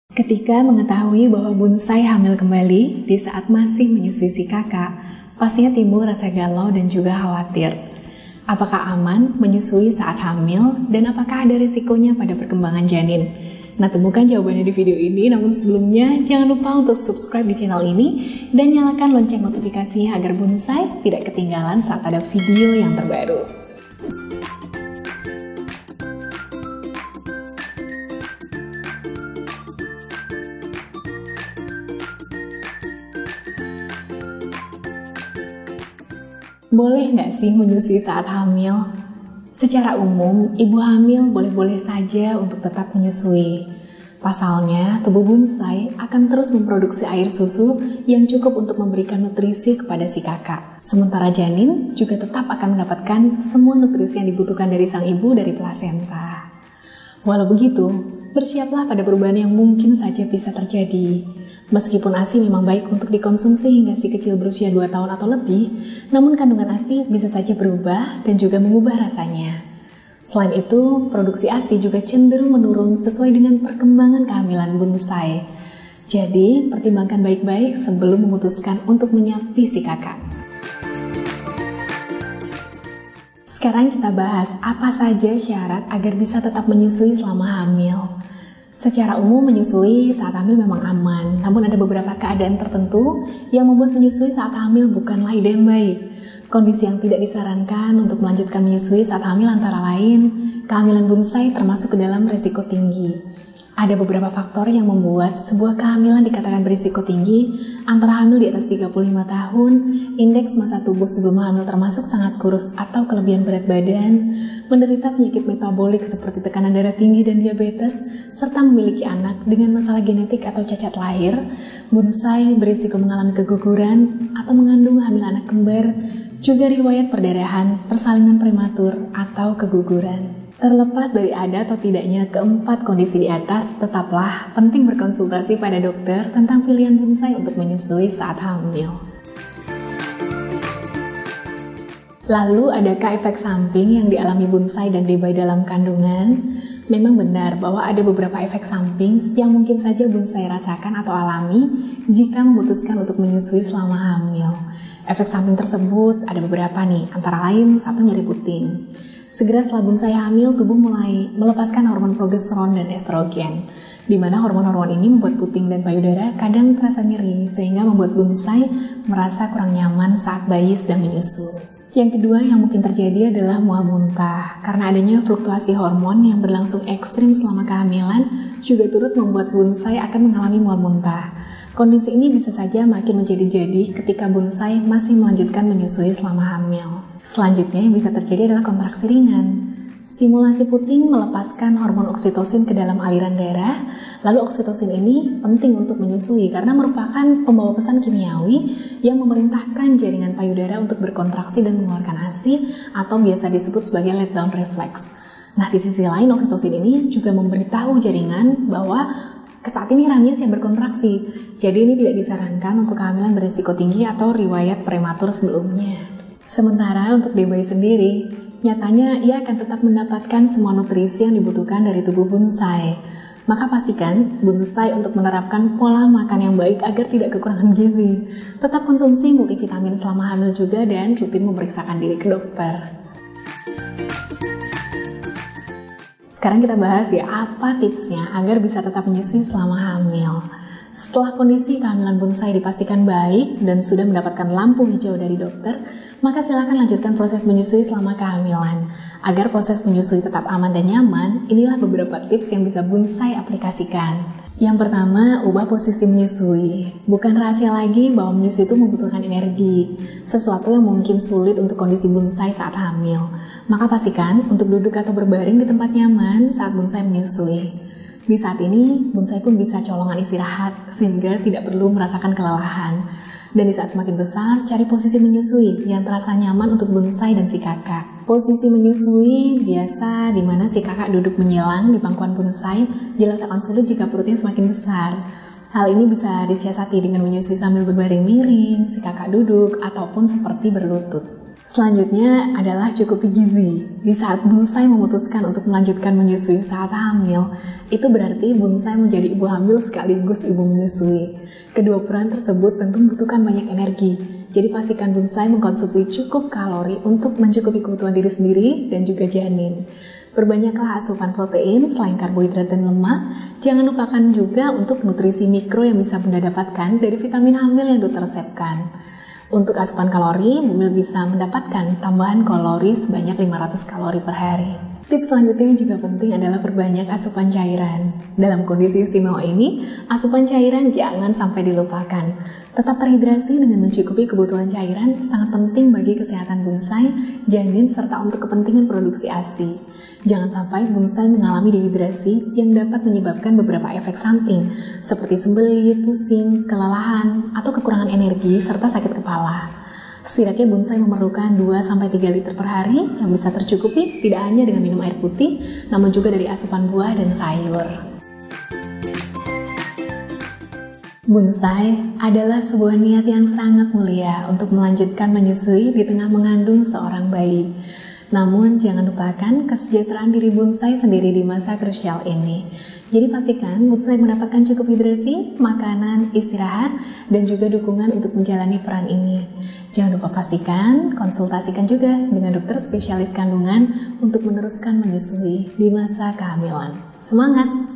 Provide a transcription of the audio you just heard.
Ketika mengetahui bahwa bonsai hamil kembali di saat masih menyusui si kakak, pastinya timbul rasa galau dan juga khawatir. Apakah aman menyusui saat hamil dan apakah ada risikonya pada perkembangan janin? Nah, temukan jawabannya di video ini, namun sebelumnya jangan lupa untuk subscribe di channel ini dan nyalakan lonceng notifikasinya agar bonsai tidak ketinggalan saat ada video yang terbaru. Boleh nggak sih menyusui saat hamil? Secara umum, ibu hamil boleh-boleh saja untuk tetap menyusui. Pasalnya, tubuh bonsai akan terus memproduksi air susu yang cukup untuk memberikan nutrisi kepada si kakak. Sementara janin juga tetap akan mendapatkan semua nutrisi yang dibutuhkan dari sang ibu dari plasenta. Walau begitu, bersiaplah pada perubahan yang mungkin saja bisa terjadi. Meskipun ASI memang baik untuk dikonsumsi hingga si kecil berusia 2 tahun atau lebih, namun kandungan ASI bisa saja berubah dan juga mengubah rasanya. Selain itu, produksi ASI juga cenderung menurun sesuai dengan perkembangan kehamilan bonsai. Jadi, pertimbangkan baik-baik sebelum memutuskan untuk menyapi si kakak. Sekarang kita bahas apa saja syarat agar bisa tetap menyusui selama hamil. Secara umum menyusui saat hamil memang aman, namun ada beberapa keadaan tertentu yang membuat menyusui saat hamil bukanlah ide yang baik. Kondisi yang tidak disarankan untuk melanjutkan menyusui saat hamil antara lain, kehamilan bonsai termasuk ke dalam risiko tinggi. Ada beberapa faktor yang membuat sebuah kehamilan dikatakan berisiko tinggi, antara hamil di atas 35 tahun, indeks massa tubuh sebelum hamil termasuk sangat kurus atau kelebihan berat badan, menderita penyakit metabolik seperti tekanan darah tinggi dan diabetes, serta memiliki anak dengan masalah genetik atau cacat lahir. Bonsai berisiko mengalami keguguran atau mengandung hamil anak kembar, juga riwayat perdarahan, persalinan prematur, atau keguguran. Terlepas dari ada atau tidaknya keempat kondisi di atas, tetaplah penting berkonsultasi pada dokter tentang pilihan bonsai untuk menyusui saat hamil. Lalu, adakah efek samping yang dialami bonsai dan debai dalam kandungan? Memang benar bahwa ada beberapa efek samping yang mungkin saja bonsai rasakan atau alami jika memutuskan untuk menyusui selama hamil. Efek samping tersebut ada beberapa nih, antara lain satu nyeri puting. Segera setelah bonsai hamil, tubuh mulai melepaskan hormon progesteron dan estrogen, di mana hormon-hormon ini membuat puting dan payudara kadang terasa nyeri, sehingga membuat bonsai merasa kurang nyaman saat bayi sedang menyusu. Yang kedua yang mungkin terjadi adalah mual muntah, karena adanya fluktuasi hormon yang berlangsung ekstrim selama kehamilan, juga turut membuat bonsai akan mengalami mual muntah. Kondisi ini bisa saja makin menjadi-jadi ketika bonsai masih melanjutkan menyusui selama hamil. Selanjutnya yang bisa terjadi adalah kontraksi ringan. Stimulasi puting melepaskan hormon oksitosin ke dalam aliran darah, lalu oksitosin ini penting untuk menyusui karena merupakan pembawa pesan kimiawi yang memerintahkan jaringan payudara untuk berkontraksi dan mengeluarkan ASI atau biasa disebut sebagai let down reflex. Nah, di sisi lain oksitosin ini juga memberitahu jaringan bahwa saat ini rahimnya siap berkontraksi, jadi ini tidak disarankan untuk kehamilan berisiko tinggi atau riwayat prematur sebelumnya. Sementara untuk debai sendiri, nyatanya ia akan tetap mendapatkan semua nutrisi yang dibutuhkan dari tubuh bonsai. Maka pastikan bonsai untuk menerapkan pola makan yang baik agar tidak kekurangan gizi. Tetap konsumsi multivitamin selama hamil juga dan rutin memeriksakan diri ke dokter. Sekarang kita bahas ya apa tipsnya agar bisa tetap menyusui selama hamil. Setelah kondisi kehamilan bonsai dipastikan baik dan sudah mendapatkan lampu hijau dari dokter, maka silakan lanjutkan proses menyusui selama kehamilan. Agar proses menyusui tetap aman dan nyaman, inilah beberapa tips yang bisa bonsai aplikasikan. Yang pertama, ubah posisi menyusui. Bukan rahasia lagi bahwa menyusui itu membutuhkan energi, sesuatu yang mungkin sulit untuk kondisi bonsai saat hamil. Maka pastikan untuk duduk atau berbaring di tempat nyaman saat bonsai menyusui. Di saat ini, bonsai pun bisa colongan istirahat sehingga tidak perlu merasakan kelelahan. Dan di saat semakin besar, cari posisi menyusui yang terasa nyaman untuk bonsai dan si kakak. Posisi menyusui biasa di mana si kakak duduk menyilang di pangkuan bonsai, jelas akan sulit jika perutnya semakin besar. Hal ini bisa disiasati dengan menyusui sambil berbaring miring, si kakak duduk, ataupun seperti berlutut. Selanjutnya adalah cukupi gizi. Di saat bonsai memutuskan untuk melanjutkan menyusui saat hamil, itu berarti bonsai menjadi ibu hamil sekaligus ibu menyusui. Kedua peran tersebut tentu membutuhkan banyak energi. Jadi pastikan bonsai mengkonsumsi cukup kalori untuk mencukupi kebutuhan diri sendiri dan juga janin. Perbanyaklah asupan protein selain karbohidrat dan lemak. Jangan lupakan juga untuk nutrisi mikro yang bisa Bunda dapatkan dari vitamin hamil yang dokter resepkan. Untuk asupan kalori, Bunda bisa mendapatkan tambahan kalori sebanyak 500 kalori per hari. Tips selanjutnya yang juga penting adalah perbanyak asupan cairan. Dalam kondisi istimewa ini, asupan cairan jangan sampai dilupakan. Tetap terhidrasi dengan mencukupi kebutuhan cairan sangat penting bagi kesehatan bonsai, janin, serta untuk kepentingan produksi ASI. Jangan sampai bonsai mengalami dehidrasi yang dapat menyebabkan beberapa efek samping, seperti sembelit, pusing, kelelahan, atau kekurangan energi, serta sakit kepala. Setidaknya bonsai memerlukan 2-3 liter per hari yang bisa tercukupi tidak hanya dengan minum air putih, namun juga dari asupan buah dan sayur. Bonsai adalah sebuah niat yang sangat mulia untuk melanjutkan menyusui di tengah mengandung seorang bayi. Namun jangan lupakan kesejahteraan diri bonsai sendiri di masa krusial ini. Jadi pastikan bonsai mendapatkan cukup hidrasi, makanan, istirahat, dan juga dukungan untuk menjalani peran ini. Jangan lupa pastikan konsultasikan juga dengan dokter spesialis kandungan untuk meneruskan menyusui di masa kehamilan. Semangat!